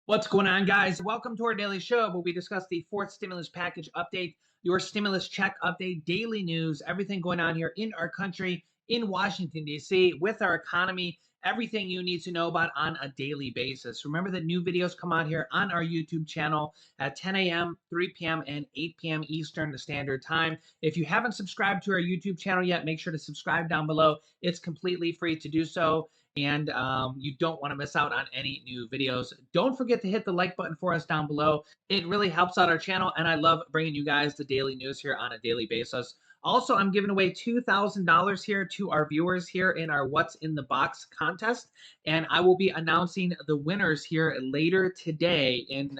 What's going on, guys? Welcome to our daily show where we discuss the fourth stimulus package update, your stimulus check update, daily news, everything going on here in our country, in Washington, D.C., with our economy, everything you need to know about on a daily basis. Remember that new videos come out here on our YouTube channel at 10 a.m., 3 p.m., and 8 p.m. Eastern Standard Time. If you haven't subscribed to our YouTube channel yet, make sure to subscribe down below. It's completely free to do so. And you don't want to miss out on any new videos. Don't forget to hit the like button for us down below. It really helps out our channel, and I love bringing you guys the daily news here on a daily basis. Also, I'm giving away $2,000 here to our viewers here in our What's in the Box contest, and I will be announcing the winners here later today in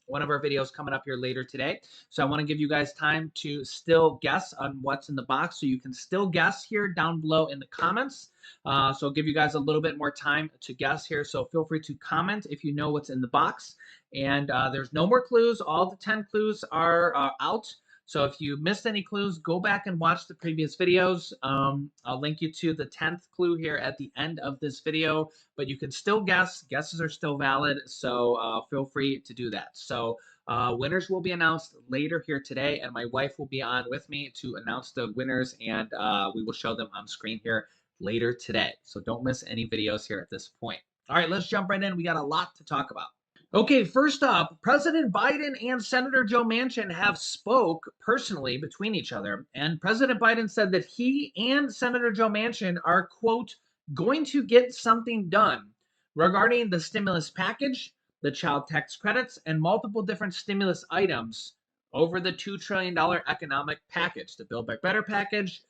one of our videos coming up here later today. So I want to give you guys time to still guess on what's in the box, so you can still guess here down below in the comments. So I'll give you guys a little bit more time to guess here. So feel free to comment if you know what's in the box. And there's no more clues. All the 10 clues are out. So if you missed any clues, go back and watch the previous videos. I'll link you to the 10th clue here at the end of this video, but you can still guess. Guesses are still valid, so feel free to do that. So winners will be announced later here today, and my wife will be on with me to announce the winners, and we will show them on screen here later today. So don't miss any videos here at this point. All right, let's jump right in. We got a lot to talk about. Okay, first up, President Biden and Senator Joe Manchin have spoke personally between each other, and President Biden said that he and Senator Joe Manchin are, quote, going to get something done regarding the stimulus package, the child tax credits, and multiple different stimulus items over the $2 trillion economic package, the Build Back Better package.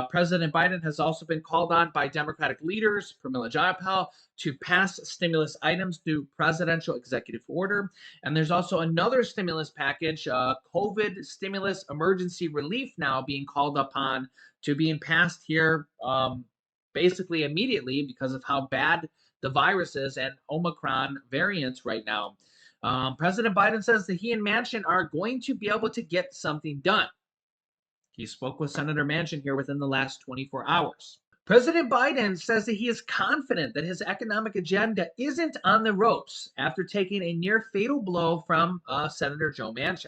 President Biden has also been called on by Democratic leaders, Pramila Jayapal, to pass stimulus items through presidential executive order. And there's also another stimulus package, COVID stimulus emergency relief, now being called upon to being passed here basically immediately because of how bad the virus is and Omicron variants right now. President Biden says that he and Manchin are going to be able to get something done. He spoke with Senator Manchin here within the last 24 hours. President Biden says that he is confident that his economic agenda isn't on the ropes after taking a near fatal blow from Senator Joe Manchin.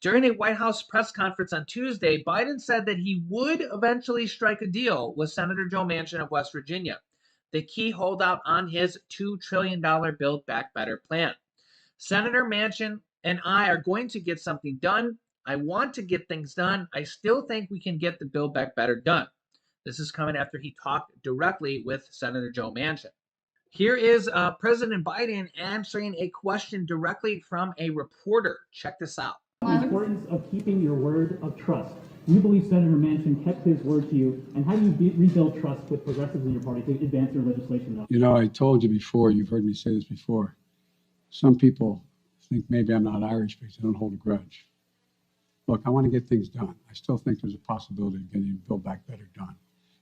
During a White House press conference on Tuesday, Biden said that he would eventually strike a deal with Senator Joe Manchin of West Virginia, the key holdout on his $2 trillion Build Back Better plan. Senator Manchin and I are going to get something done. I want to get things done. I still think we can get the Build Back Better done. This is coming after he talked directly with Senator Joe Manchin. Here is President Biden answering a question directly from a reporter. Check this out. The importance of keeping your word of trust. Do you believe Senator Manchin kept his word to you? And how do you rebuild trust with progressives in your party to advance your legislation? You know, I told you before, you've heard me say this before, some people think maybe I'm not Irish because I don't hold a grudge. Look, I want to get things done. I still think there's a possibility of getting Build Back Better done.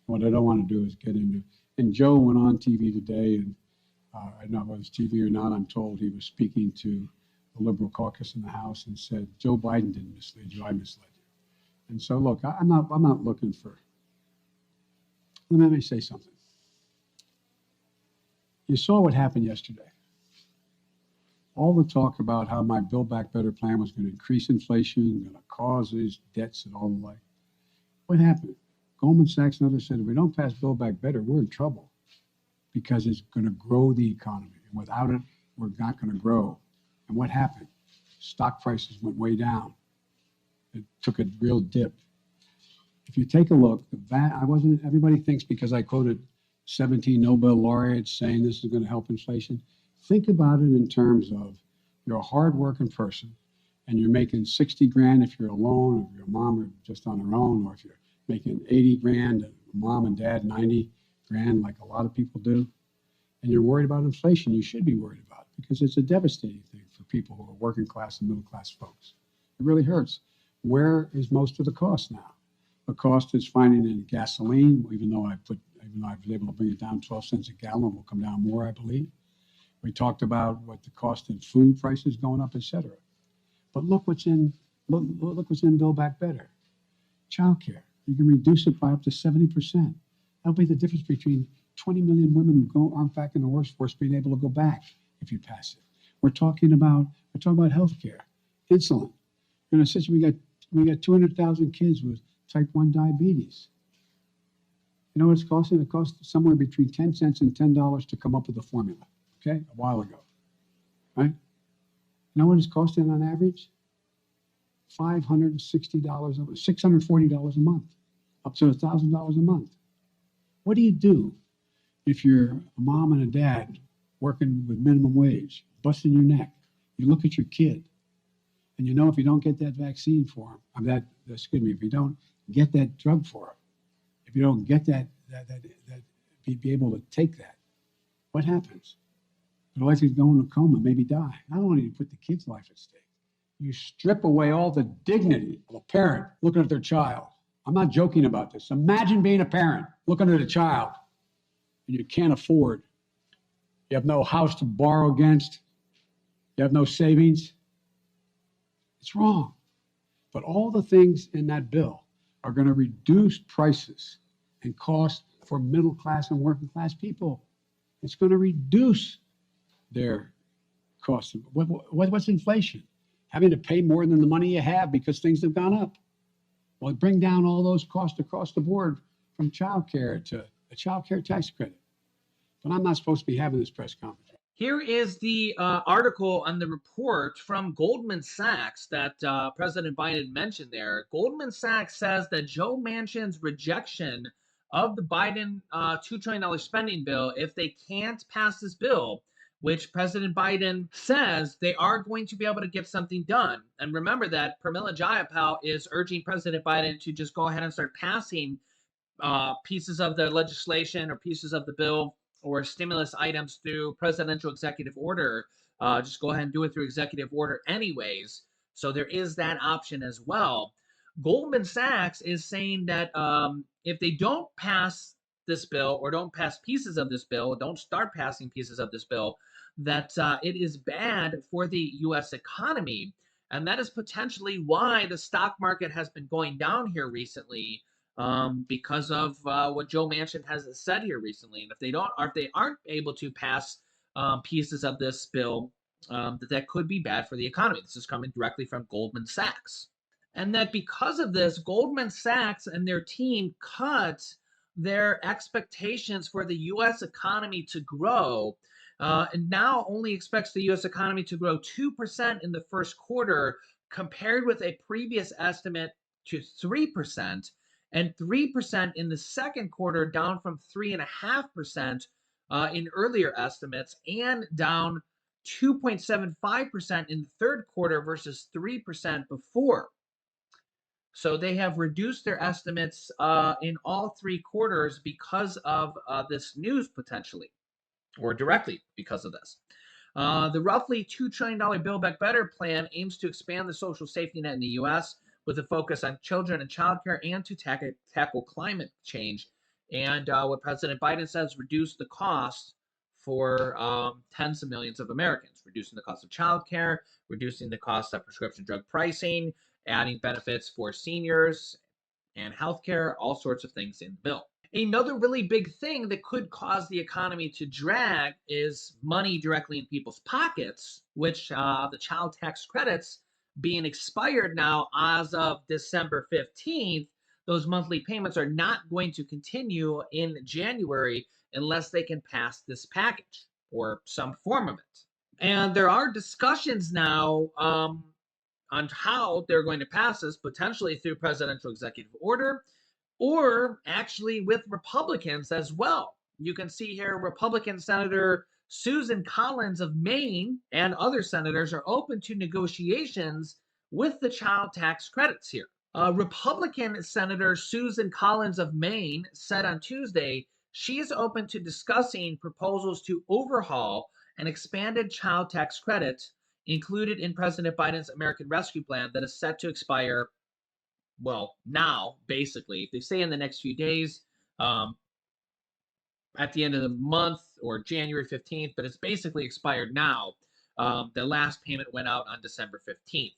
What I don't want to do is get into, and Joe went on TV today, and I don't know whether it's TV or not, I'm told he was speaking to the Liberal caucus in the House and said, Joe Biden didn't mislead you, I misled you. And so, look, I'm not looking for, let me say something. You saw what happened yesterday. All the talk about how my Build Back Better plan was going to increase inflation, going to cause these debts and all the like. What happened? Goldman Sachs and others said, if we don't pass Build Back Better, we're in trouble because it's going to grow the economy. And without it, we're not going to grow. And what happened? Stock prices went way down. It took a real dip. If you take a look, everybody thinks because I quoted 17 Nobel laureates saying this is going to help inflation. Think about it in terms of you're a hardworking person and you're making 60 grand if you're alone, or if your mom are just on her own, or if you're making 80 grand and mom and dad 90 grand like a lot of people do, and you're worried about inflation, you should be worried about it because it's a devastating thing for people who are working class and middle class folks. It really hurts. Where is most of the cost now? The cost is finding in gasoline, even though I was able to bring it down 12 cents a gallon, will come down more, I believe. We talked about what the cost in food prices going up, et cetera. But look what's in Build Back Better. Childcare. You can reduce it by up to 70%. That'll be the difference between 20 million women who aren't back in the workforce being able to go back if you pass it. We're talking about healthcare, insulin. In a situation, we got 200,000 kids with type 1 diabetes. You know what it's costing? It cost somewhere between 10 cents and $10 to come up with a formula. Okay, a while ago, right? You know what it's costing on average? $560, $640 a month, up to $1,000 a month. What do you do if you're a mom and a dad working with minimum wage, busting your neck? You look at your kid, and you know if you don't get that vaccine for him, if you don't get that drug for him, if you don't get be able to take that, what happens? They're likely to go into a coma, maybe die. Not only do you put the kid's life at stake, you strip away all the dignity of a parent looking at their child. I'm not joking about this. Imagine being a parent looking at a child and you can't afford. You have no house to borrow against. You have no savings. It's wrong. But all the things in that bill are going to reduce prices and cost for middle class and working class people. It's going to reduce their costs. What's inflation? Having to pay more than the money you have because things have gone up. Well, bring down all those costs across the board, from child care to a child care tax credit. But I'm not supposed to be having this press conference. Here is the article on the report from Goldman Sachs that President Biden mentioned there. Goldman Sachs says that Joe Manchin's rejection of the Biden $2 trillion spending bill, if they can't pass this bill, which President Biden says they are going to be able to get something done. And remember that Pramila Jayapal is urging President Biden to just go ahead and start passing pieces of the legislation or pieces of the bill or stimulus items through presidential executive order. Just go ahead and do it through executive order anyways. So there is that option as well. Goldman Sachs is saying that if they don't pass this bill or don't pass pieces of this bill, don't start passing pieces of this bill, that it is bad for the U.S. economy. And that is potentially why the stock market has been going down here recently, because of what Joe Manchin has said here recently. And if they aren't able to pass pieces of this bill, that could be bad for the economy. This is coming directly from Goldman Sachs. And that because of this, Goldman Sachs and their team cut their expectations for the U.S. economy to grow, and now only expects the U.S. economy to grow 2% in the first quarter, compared with a previous estimate to 3%, and 3% in the second quarter, down from 3.5% in earlier estimates, and down 2.75% in the third quarter versus 3% before. So they have reduced their estimates in all three quarters because of this news, potentially, or directly because of this. The roughly $2 trillion Build Back Better plan aims to expand the social safety net in the U.S. with a focus on children and childcare and to tackle climate change. And what President Biden says, reduce the cost for tens of millions of Americans, reducing the cost of childcare, reducing the cost of prescription drug pricing, adding benefits for seniors and healthcare, all sorts of things in the bill. Another really big thing that could cause the economy to drag is money directly in people's pockets, which the child tax credits being expired now as of December 15th, those monthly payments are not going to continue in January unless they can pass this package or some form of it. And there are discussions now on how they're going to pass this, potentially through presidential executive order, or actually with Republicans as well. You can see here Republican Senator Susan Collins of Maine and other senators are open to negotiations with the child tax credits here. Republican Senator Susan Collins of Maine said on Tuesday she is open to discussing proposals to overhaul an expanded child tax credit included in President Biden's American Rescue Plan that is set to expire, well, now, basically. They say in the next few days, at the end of the month or January 15th, but it's basically expired now. The last payment went out on December 15th.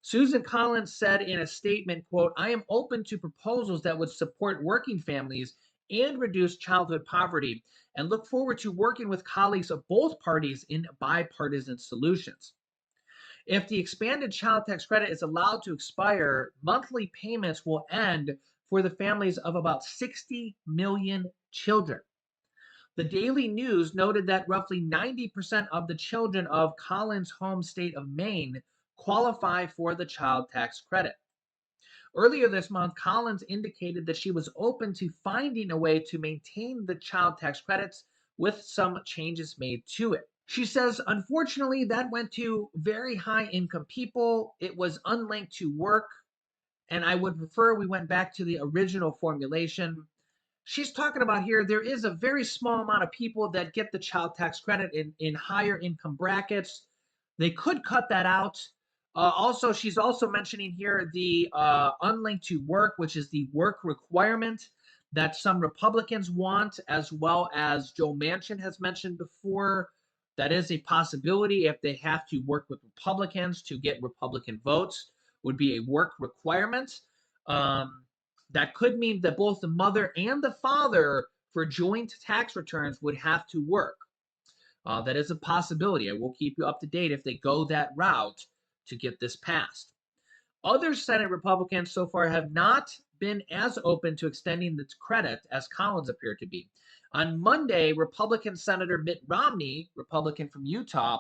Susan Collins said in a statement, quote, I am open to proposals that would support working families and reduce childhood poverty, and look forward to working with colleagues of both parties in bipartisan solutions. If the expanded child tax credit is allowed to expire, monthly payments will end for the families of about 60 million children. The Daily News noted that roughly 90% of the children of Collins' home state of Maine qualify for the child tax credit. Earlier this month, Collins indicated that she was open to finding a way to maintain the child tax credits with some changes made to it. She says, unfortunately, that went to very high income people. It was unlinked to work, and I would prefer we went back to the original formulation. She's talking about here, there is a very small amount of people that get the child tax credit in higher income brackets. They could cut that out. Also, she's also mentioning here the unlinked to work, which is the work requirement that some Republicans want, as well as Joe Manchin has mentioned before. That is a possibility if they have to work with Republicans to get Republican votes, would be a work requirement. That could mean that both the mother and the father for joint tax returns would have to work. That is a possibility. I will keep you up to date if they go that route to get this passed. Other Senate Republicans so far have not been as open to extending the credit as Collins appeared to be. On Monday, Republican Senator Mitt Romney, Republican from Utah,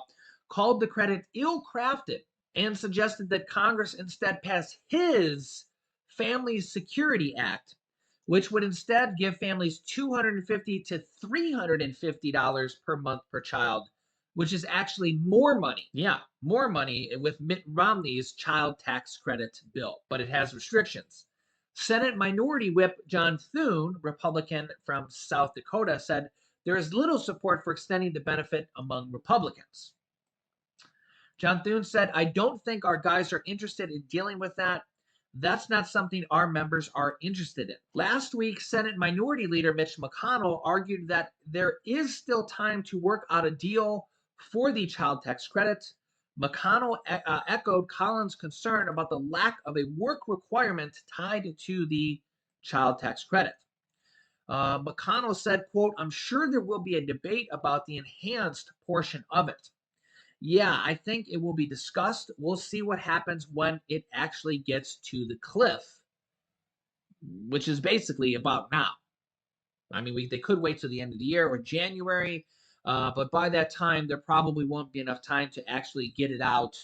called the credit ill-crafted and suggested that Congress instead pass his Family Security Act, which would instead give families $250 to $350 per month per child, which is actually more money. Yeah, more money with Mitt Romney's child tax credit bill, but it has restrictions. Senate Minority Whip John Thune, Republican from South Dakota, said there is little support for extending the benefit among Republicans. John Thune said, I don't think our guys are interested in dealing with that. That's not something our members are interested in. Last week, Senate Minority Leader Mitch McConnell argued that there is still time to work out a deal for the child tax credit. McConnell echoed Collins' concern about the lack of a work requirement tied to the child tax credit. McConnell said, quote, I'm sure there will be a debate about the enhanced portion of it. Yeah, I think it will be discussed. We'll see what happens when it actually gets to the cliff, which is basically about now. I mean, they could wait till the end of the year or January, but by that time, there probably won't be enough time to actually get it out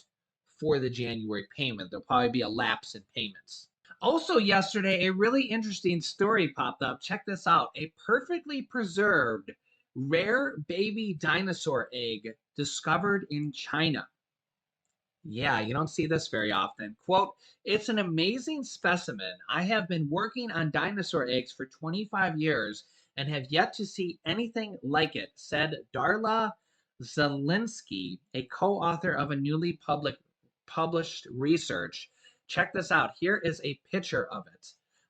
for the January payment. There'll probably be a lapse in payments. Also, yesterday, a really interesting story popped up. Check this out. A perfectly preserved rare baby dinosaur egg discovered in China. Yeah, you don't see this very often. Quote, it's an amazing specimen. I have been working on dinosaur eggs for 25 years and have yet to see anything like it, said Darla Zelinsky, a co-author of a newly published research. Check this out. Here is a picture of it.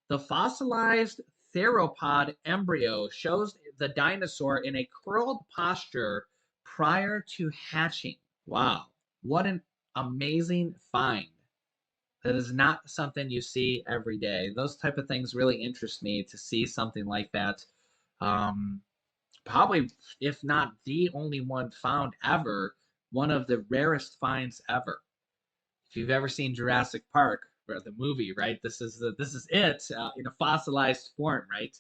The fossilized theropod embryo shows the dinosaur in a curled posture prior to hatching. Wow, what an amazing find. That is not something you see every day. Those type of things really interest me to see something like that. Probably, if not the only one found ever, one of the rarest finds ever. If you've ever seen Jurassic Park or the movie, right? This is it in a fossilized form, right?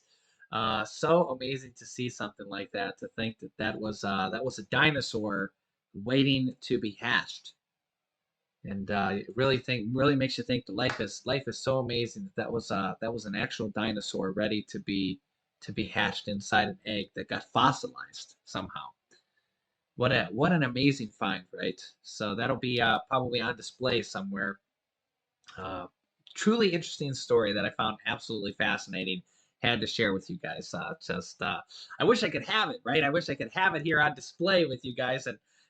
So amazing to see something like that. To think that was a dinosaur waiting to be hatched, and really makes you think that life is so amazing that was an actual dinosaur ready to be hatched inside an egg that got fossilized somehow. What an amazing find, right? So that'll be probably on display somewhere. Truly interesting story that I found absolutely fascinating. Had to share with you guys. I wish I could have it, right? I wish I could have it here on display with you guys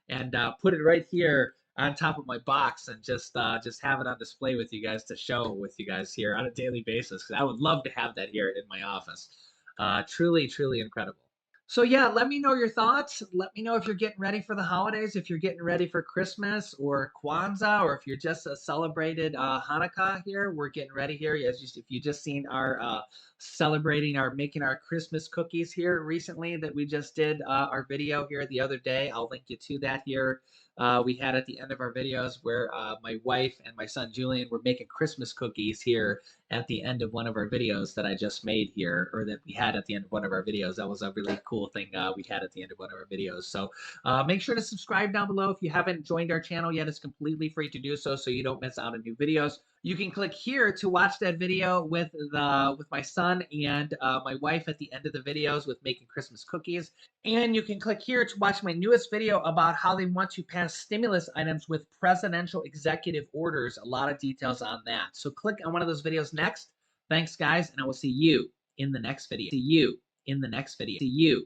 and put it right here on top of my box and just have it on display with you guys to show with you guys here on a daily basis. I would love to have that here in my office. Truly, truly incredible. So yeah, let me know your thoughts. Let me know if you're getting ready for the holidays, if you're getting ready for Christmas or Kwanzaa, or if you're just celebrated Hanukkah here. We're getting ready here. If you just seen our celebrating our making our Christmas cookies here recently that we just did our video here the other day. I'll link you to that here. We had at the end of our videos where my wife and my son Julian were making Christmas cookies here at the end of one of our videos that I just made here, or that we had at the end of one of our videos. That was a really cool thing we had at the end of one of our videos. So make sure to subscribe down below. If you haven't joined our channel yet, it's completely free to do so, so you don't miss out on new videos. You can click here to watch that video with my son and my wife at the end of the videos with making Christmas cookies. And you can click here to watch my newest video about how they want to pass stimulus items with presidential executive orders. A lot of details on that. So click on one of those videos next. Thanks, guys, and I will see you in the next video. See you in the next video. See you.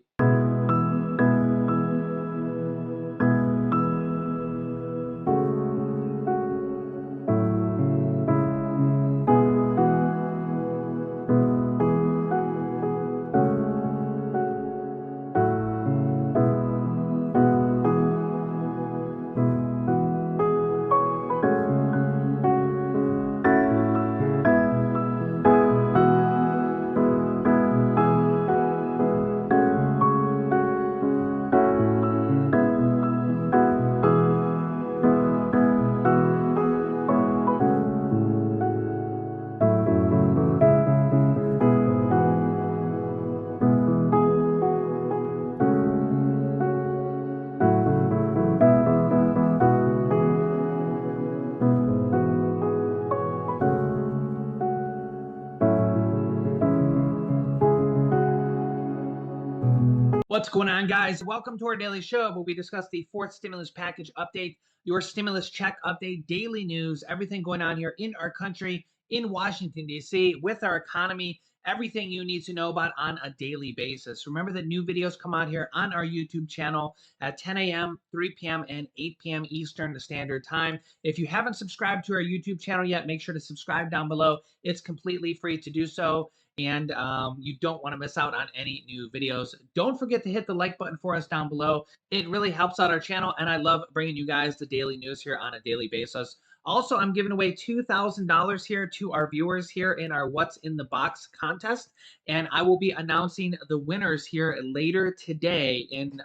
What's going on, guys? Welcome to our daily show where we discuss the fourth stimulus package update, your stimulus check update, daily news, everything going on here in our country, in Washington, D.C., with our economy, everything you need to know about on a daily basis. Remember that new videos come out here on our YouTube channel at 10 a.m., 3 p.m., and 8 p.m. Eastern Standard Time. If you haven't subscribed to our YouTube channel yet, make sure to subscribe down below. It's completely free to do so. And you don't want to miss out on any new videos. Don't forget to hit the like button for us down below. It really helps out our channel, and I love bringing you guys the daily news here on a daily basis. Also, I'm giving away $2,000 here to our viewers here in our What's in the Box contest, and I will be announcing the winners here later today in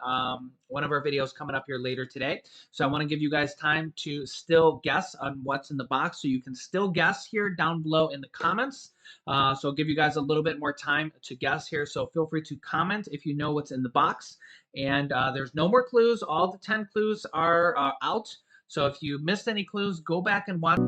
one of our videos coming up here later today. So I want to give you guys time to still guess on what's in the box, so you can still guess here down below in the comments. So I'll give you guys a little bit more time to guess here. So feel free to comment if you know what's in the box. And there's no more clues. All the 10 clues are out. So if you missed any clues, go back and watch.